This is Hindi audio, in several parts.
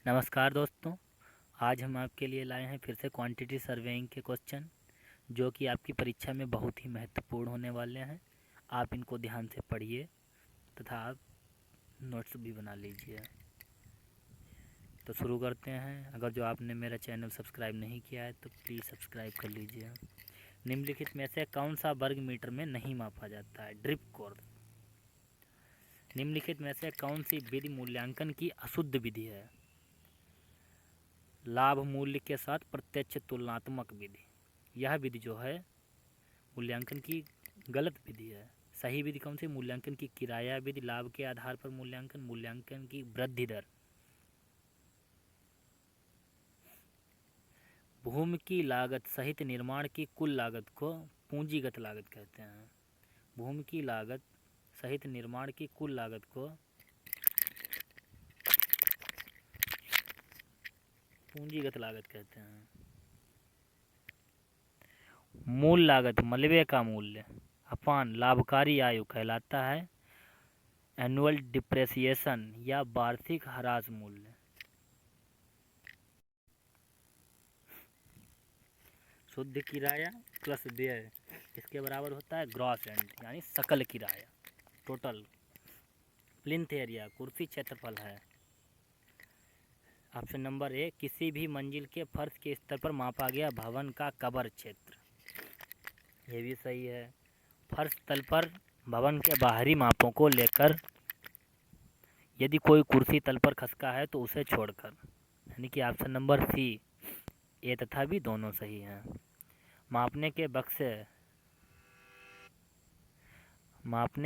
नमस्कार दोस्तों। आज हम आपके लिए लाए हैं फिर से क्वांटिटी सर्वेइंग के क्वेश्चन, जो कि आपकी परीक्षा में बहुत ही महत्वपूर्ण होने वाले हैं। आप इनको ध्यान से पढ़िए तथा आप नोट्स भी बना लीजिए। तो शुरू करते हैं। अगर जो आपने मेरा चैनल सब्सक्राइब नहीं किया है तो प्लीज़ सब्सक्राइब कर लीजिए। निम्नलिखित में से कौन सा वर्ग मीटर में नहीं मापा जाता है? Drip course. निम्नलिखित में से कौन सी विधि मूल्यांकन की अशुद्ध विधि है? लाभ मूल्य के साथ प्रत्यक्ष तुलनात्मक विधि। यह विधि जो है मूल्यांकन की गलत विधि है। सही विधि कौन सी? मूल्यांकन की किराया विधि, लाभ के आधार पर मूल्यांकन, मूल्यांकन की वृद्धि दर। भूमि की लागत सहित निर्माण की कुल लागत को पूंजीगत लागत कहते हैं। भूमि की लागत सहित निर्माण की कुल लागत को पूंजीगत लागत कहते हैं। मूल लागत मलबे का मूल्य अपान लाभकारी आयु कहलाता है। एनुअल डिप्रेसिएशन या वार्षिक ह्रास मूल्य। शुद्ध किराया प्लस व्यय इसके बराबर होता है ग्रॉस रेंट, यानी सकल किराया, टोटल। प्लिंथ एरिया कुर्सी क्षेत्रफल है। ऑप्शन नंबर ए, किसी भी मंजिल के फर्श के स्तर पर मापा गया भवन का कवर क्षेत्र। ये भी सही है। फर्श तल पर भवन के बाहरी मापों को लेकर यदि कोई कुर्सी तल पर खसका है तो उसे छोड़कर, यानी कि ऑप्शन नंबर सी, ए तथा बी दोनों सही हैं। मापने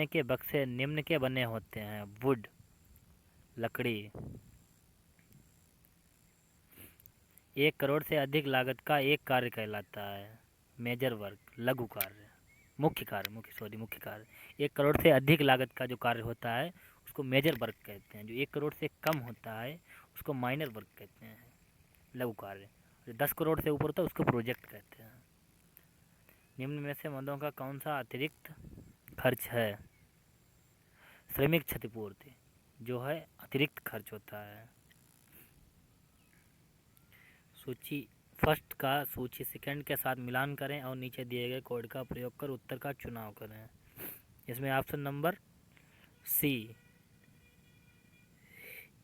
के बक्से निम्न के बने होते हैं। वुड लकड़ी। 1 करोड़ से अधिक लागत का एक कार्य कहलाता है मेजर वर्क, लघु कार्य, मुख्य कार्य। 1 करोड़ से अधिक लागत का जो कार्य होता है उसको मेजर वर्क कहते हैं। जो 1 करोड़ से कम होता है उसको माइनर वर्क कहते हैं, लघु कार्य। जो 10 करोड़ से ऊपर होता है उसको प्रोजेक्ट कहते हैं। निम्न में से मदों का कौन सा अतिरिक्त खर्च है? श्रमिक क्षतिपूर्ति जो है अतिरिक्त खर्च होता है। सूची फर्स्ट का सूची सेकंड के साथ मिलान करें और नीचे दिए गए कोड का प्रयोग कर उत्तर का चुनाव करें। इसमें ऑप्शन नंबर सी,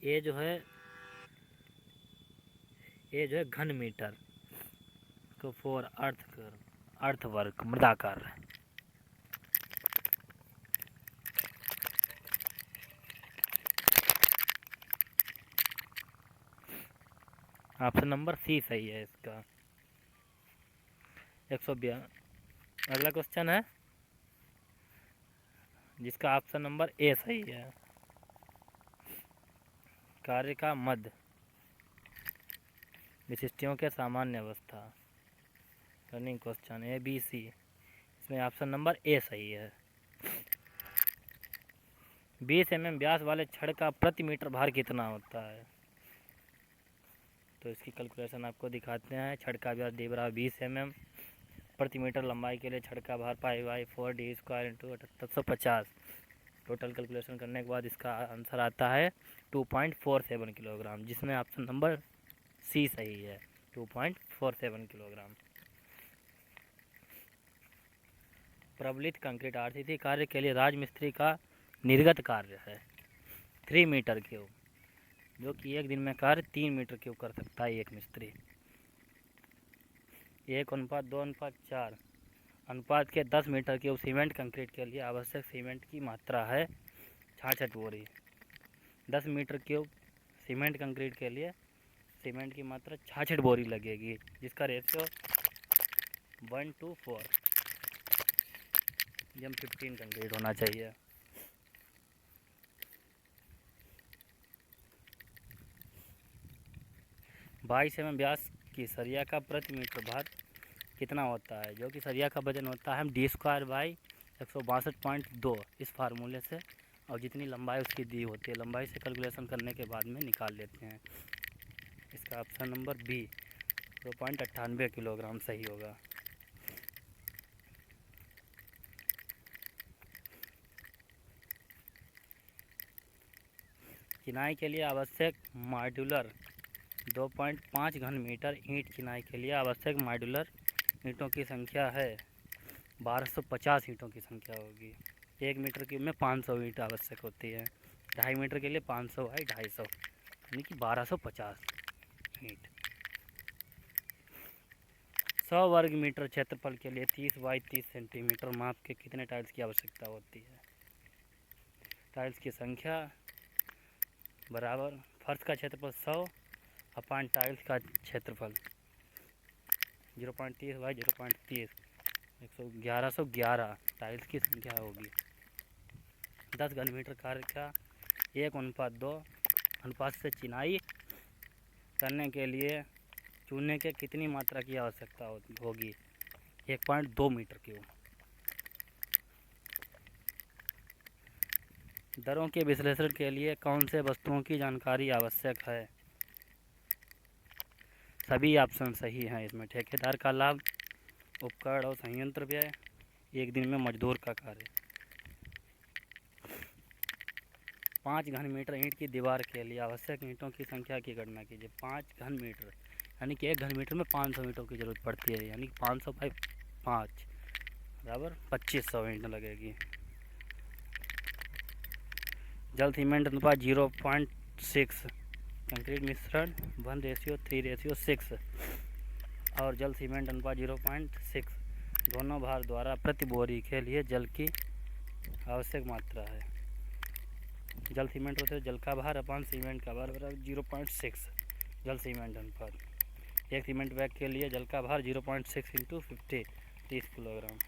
ये जो है घन मीटर को फॉर अर्थ वर्क, मृदा कार्य। ऑप्शन नंबर सी सही है इसका। 142। अगला क्वेश्चन है जिसका ऑप्शन नंबर ए सही है। कार्य का मध्य विशिष्टियों के सामान्य अवस्था। Running question A B C, इसमें ऑप्शन नंबर ए सही है। 20 mm व्यास वाले छड़ का प्रति मीटर भार कितना होता है? तो इसकी कैलकुलेशन आपको दिखाते हैं। छड़ का व्यास डी बराबर 20 mm, प्रति मीटर लंबाई के लिए छड़ का भार π/4 d² × 7850। टोटल कैलकुलेशन करने के बाद इसका आंसर आता है 2.47 किलोग्राम, जिसमें ऑप्शन नंबर सी सही है, 2.47 किलोग्राम। प्रबलित कंक्रीट आरसीसी कार्य के लिए राजमिस्त्री का निर्गत कार्य है 3 मीटर क्यूब, जो कि एक दिन में कार्य 3 मीटर क्यूब कर सकता है एक मिस्त्री। 1:2:4 अनुपात के 10 मीटर क्यूब सीमेंट कंक्रीट के लिए आवश्यक सीमेंट की मात्रा है 66 बोरी। 10 मीटर क्यूब सीमेंट कंक्रीट के लिए सीमेंट की मात्रा 66 बोरी लगेगी, जिसका रेशियो 1:4 M15 कंक्रीट होना चाहिए। बाईस mm व्यास की सरिया का प्रति मीटर भार कितना होता है? जो कि सरिया का वजन होता है d²/162 इस फार्मूले से, और जितनी लंबाई उसकी दी होती है लंबाई से कैलकुलेशन करने के बाद में निकाल लेते हैं। इसका ऑप्शन नंबर बी 2.98 किलोग्राम सही होगा। चिनाई के लिए आवश्यक मॉड्यूलर 2.5 घन मीटर ईंट चिनाई के लिए आवश्यक मॉड्यूलर ईंटों की संख्या है। 1250 ईंटों की संख्या होगी। 1 मीटर की में 500 ईंट आवश्यक होती है। 2.5 मीटर के लिए 500 बाई 250, यानी कि 1250 ईंट। 100 वर्ग मीटर क्षेत्रफल के लिए 30 बाई 30 सेंटीमीटर माप के कितने टाइल्स की आवश्यकता होती है? टाइल्स की संख्या बराबर फर्श का क्षेत्रफल 100 अपान टाइल्स का क्षेत्रफल 0.30 बाई 0.30, 1111 टाइल्स की संख्या होगी। 10 घन मीटर कार्य का 1:2 अनुपात से चिनाई करने के लिए चूने के कितनी मात्रा की आवश्यकता होगी? 1.2 मीटर क्यूब। दरों के विश्लेषण के लिए कौन से वस्तुओं की जानकारी आवश्यक है? सभी ऑप्शन सही हैं इसमें। ठेकेदार का लाभ, उपकरण और संयंत्र व्यय, एक दिन में मजदूर का कार्य। 5 घन मीटर ईंट की दीवार के लिए आवश्यक ईंटों की संख्या की गणना कीजिए। 5 घन मीटर यानी कि 1 घन मीटर में 500 ईंटों की ज़रूरत पड़ती है, यानी 500 बाई 5 बराबर 2500 ईंट लगेगी। जल सीमेंट अनुपात 0.6, कंक्रीट मिश्रण 1:3:6 और जल सीमेंट अनुपात 0.6 दोनों भार द्वारा प्रति बोरी के लिए जल की आवश्यक मात्रा है। जल सीमेंट होते जल का भार अपान सीमेंट का भार बराबर 0.6 जल सीमेंट अनुपात। एक सीमेंट बैग के लिए जल का भार 0.6 × 50 30 किलोग्राम।